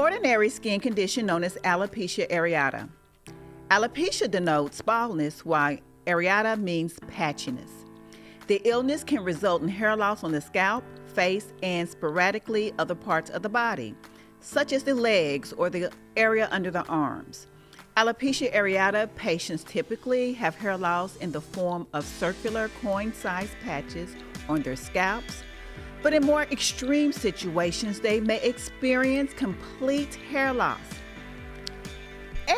ordinary skin condition known as alopecia areata. Alopecia denotes baldness, while areata means patchiness. The illness can result in hair loss on the scalp, face, and sporadically other parts of the body, such as the legs or the area under the arms. Alopecia areata patients typically have hair loss in the form of circular coin-sized patches on their scalps, but in more extreme situations, they may experience complete hair loss.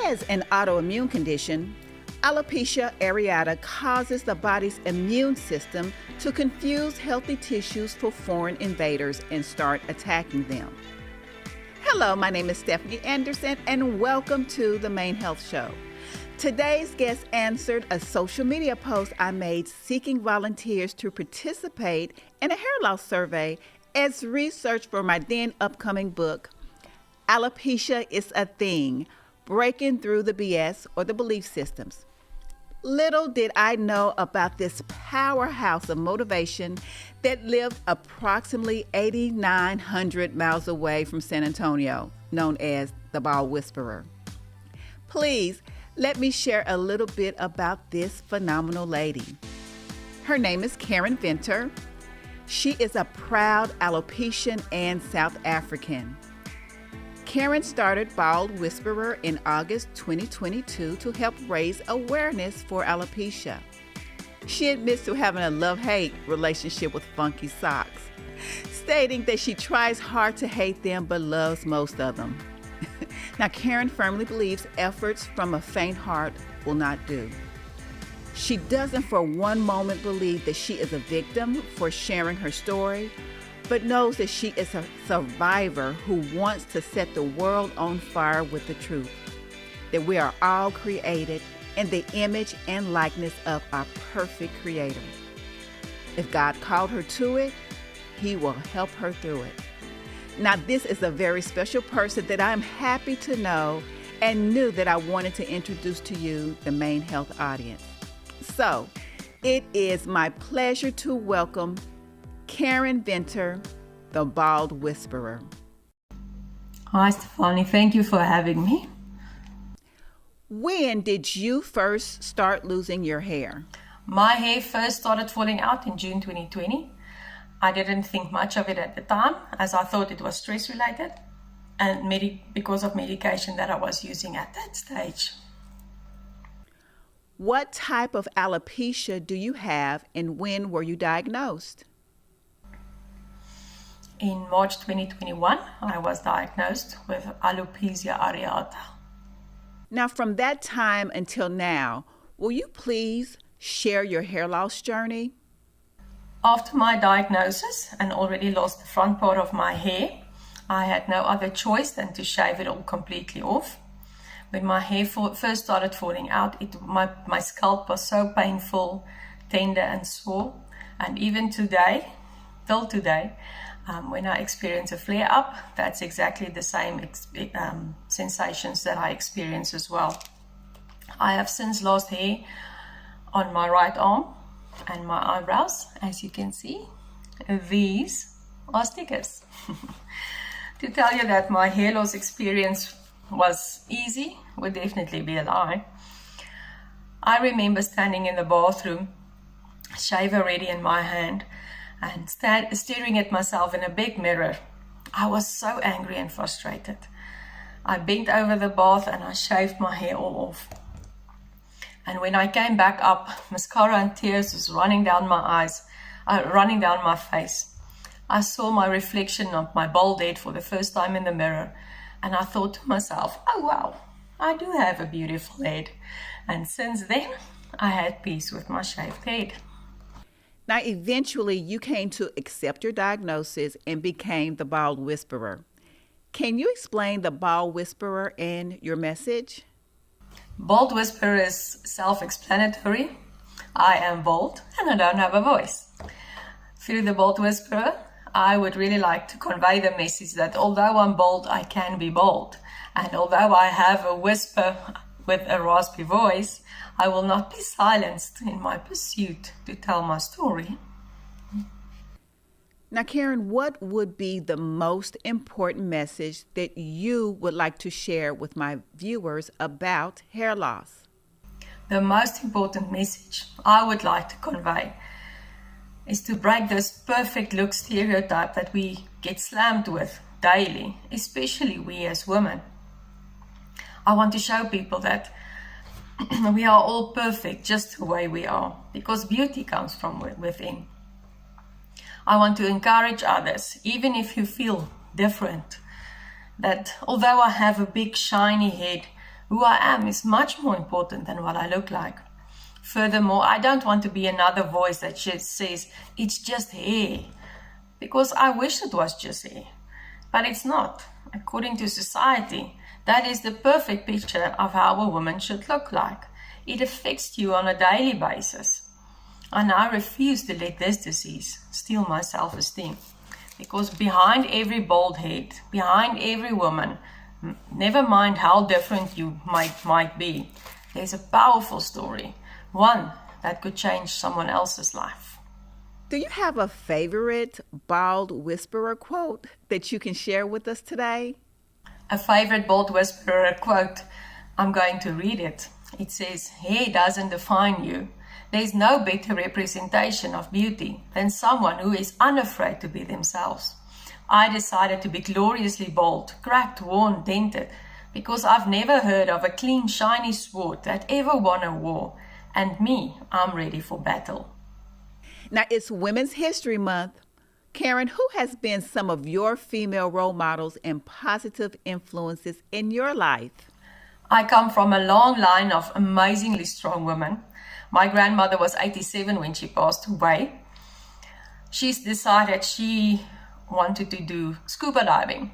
As an autoimmune condition, alopecia areata causes the body's immune system to confuse healthy tissues for foreign invaders and start attacking them. Hello, my name is Stephanie Anderson, and welcome to the Main Health Show. Today's guest answered a social media post I made seeking volunteers to participate in a hair loss survey as research for my then upcoming book, Alopecia is a Thing, Breaking Through the BS or the Belief Systems. Little did I know about this powerhouse of motivation that lived approximately 8,900 miles away from San Antonio, known as the Bald Whisperer. Please let me share a little bit about this phenomenal lady. Her name is Caren Venter. She is a proud Alopecian and South African. Caren started Bald Whisperer in August 2022 to help raise awareness for alopecia. She admits to having a love-hate relationship with funky socks, stating that she tries hard to hate them but loves most of them. Now, Caren firmly believes efforts from a faint heart will not do. She doesn't for one moment believe that she is a victim for sharing her story, but knows that she is a survivor who wants to set the world on fire with the truth, that we are all created in the image and likeness of our perfect Creator. If God called her to it, He will help her through it. Now, this is a very special person that I'm happy to know and knew that I wanted to introduce to you, the Main Health audience. So, it is my pleasure to welcome Caren Venter, the Bald Whisperer. Hi, Stephanie. Thank you for having me. When did you first start losing your hair? My hair first started falling out in June 2020. I didn't think much of it at the time, as I thought it was stress-related and because of medication that I was using at that stage. What type of alopecia do you have, and when were you diagnosed? In March 2021, I was diagnosed with alopecia areata. Now, from that time until now, will you please share your hair loss journey? After my diagnosis and already lost the front part of my hair, I had no other choice than to shave it all completely off. When my hair first started falling out, my scalp was so painful, tender and sore. And even today, till today, when I experience a flare-up, that's exactly the same sensations that I experience as well. I have since lost hair on my right arm and my eyebrows. As you can see, these are stickers. To tell you that my hair loss experience was easy would definitely be a lie. I remember standing in the bathroom, shaver ready in my hand, and staring at myself in a big mirror. I was so angry and frustrated. I bent over the bath and I shaved my hair all off. And when I came back up, mascara and tears was running down my face. I saw my reflection of my bald head for the first time in the mirror, and I thought to myself, oh wow, I do have a beautiful head. And since then, I had peace with my shaved head. Now, eventually, you came to accept your diagnosis and became the Bald Whisperer. Can you explain the Bald Whisperer and your message? Bald Whisperer is self-explanatory. I am bald and I don't have a voice. Through the Bald Whisperer, I would really like to convey the message that although I'm bald, I can be bold. And although I have a whisper with a raspy voice, I will not be silenced in my pursuit to tell my story. Now, Caren, what would be the most important message that you would like to share with my viewers about hair loss? The most important message I would like to convey is to break this perfect look stereotype that we get slammed with daily, especially we as women. I want to show people that we are all perfect just the way we are, because beauty comes from within. I want to encourage others, even if you feel different, that although I have a big shiny head, who I am is much more important than what I look like. Furthermore, I don't want to be another voice that just says, it's just hair, because I wish it was just hair, but it's not. According to society, that is the perfect picture of how a woman should look like. It affects you on a daily basis. And I refuse to let this disease steal my self-esteem. Because behind every bald head, behind every woman, never mind how different you might be, there's a powerful story. One that could change someone else's life. Do you have a favorite bald whisperer quote that you can share with us today? A favorite bald whisperer quote, I'm going to read it. It says, hair doesn't define you. There's no better representation of beauty than someone who is unafraid to be themselves. I decided to be gloriously bald, cracked, worn, dented, because I've never heard of a clean, shiny sword that ever won a war. And me, I'm ready for battle. Now, it's Women's History Month. Caren, who has been some of your female role models and positive influences in your life? I come from a long line of amazingly strong women. My grandmother was 87 when she passed away. She's decided she wanted to do scuba diving.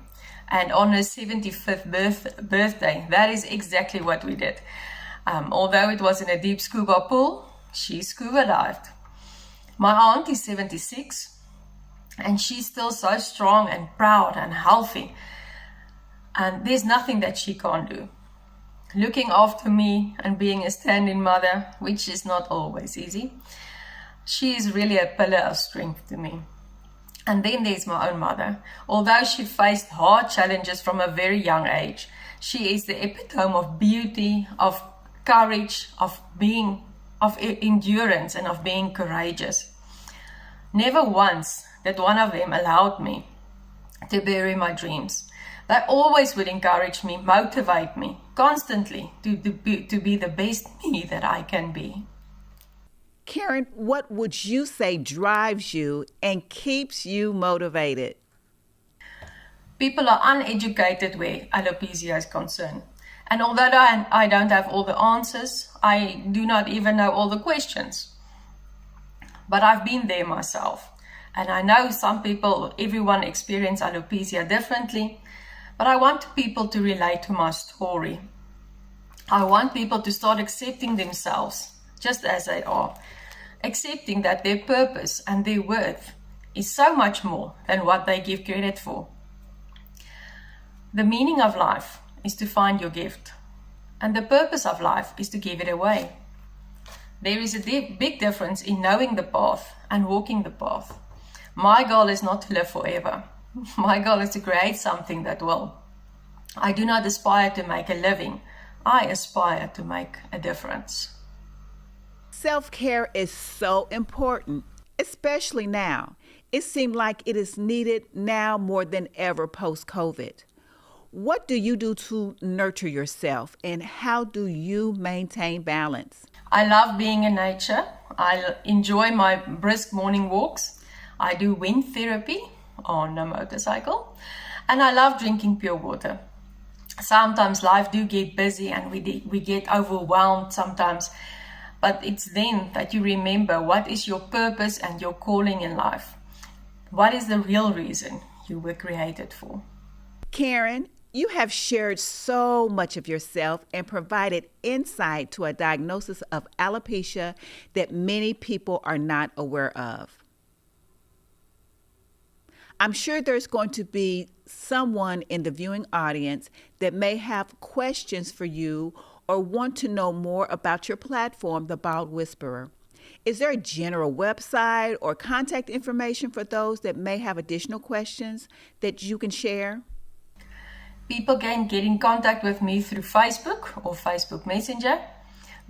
And on her 75th birthday, that is exactly what we did. Although it was in a deep scuba pool, she scuba dived. My aunt is 76, and she's still so strong and proud and healthy. And there's nothing that she can't do. Looking after me and being a stand-in mother, which is not always easy, she is really a pillar of strength to me. And then there's my own mother. Although she faced hard challenges from a very young age, she is the epitome of beauty, of courage, of endurance, and of being courageous. Never once did one of them allowed me to bury my dreams. They always would encourage me, motivate me constantly to be the best me that I can be. Caren, what would you say drives you and keeps you motivated? People are uneducated where alopecia is concerned. And although I don't have all the answers, I do not even know all the questions. But I've been there myself. And I know everyone experiences alopecia differently. But I want people to relate to my story. I want people to start accepting themselves just as they are. Accepting that their purpose and their worth is so much more than what they give credit for. The meaning of life is to find your gift. And the purpose of life is to give it away. There is a big difference in knowing the path and walking the path. My goal is not to live forever. My goal is to create something that will. I do not aspire to make a living. I aspire to make a difference. Self-care is so important, especially now. It seems like it is needed now more than ever post-COVID. What do you do to nurture yourself, and how do you maintain balance? I love being in nature. I enjoy my brisk morning walks. I do wind therapy on a motorcycle, and I love drinking pure water. Sometimes life do get busy and we get overwhelmed sometimes, but it's then that you remember what is your purpose and your calling in life. What is the real reason you were created for? Caren, you have shared so much of yourself and provided insight to a diagnosis of alopecia that many people are not aware of. I'm sure there's going to be someone in the viewing audience that may have questions for you or want to know more about your platform, The Bald Whisperer. Is there a general website or contact information for those that may have additional questions that you can share? People can get in contact with me through Facebook or Facebook Messenger.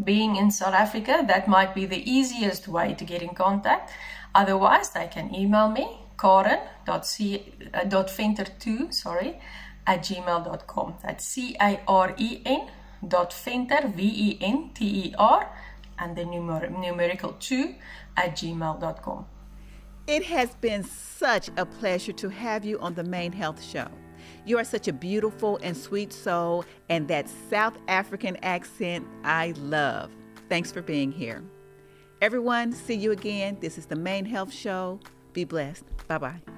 Being in South Africa, that might be the easiest way to get in contact. Otherwise, they can email me, Caren.venter2 at Caren.Venter, Venter, and the numerical 2 at gmail.com. It has been such a pleasure to have you on the Main Health Show. You are such a beautiful and sweet soul, and that South African accent I love. Thanks for being here. Everyone, see you again. This is the Main Health Show. Be blessed. Bye-bye.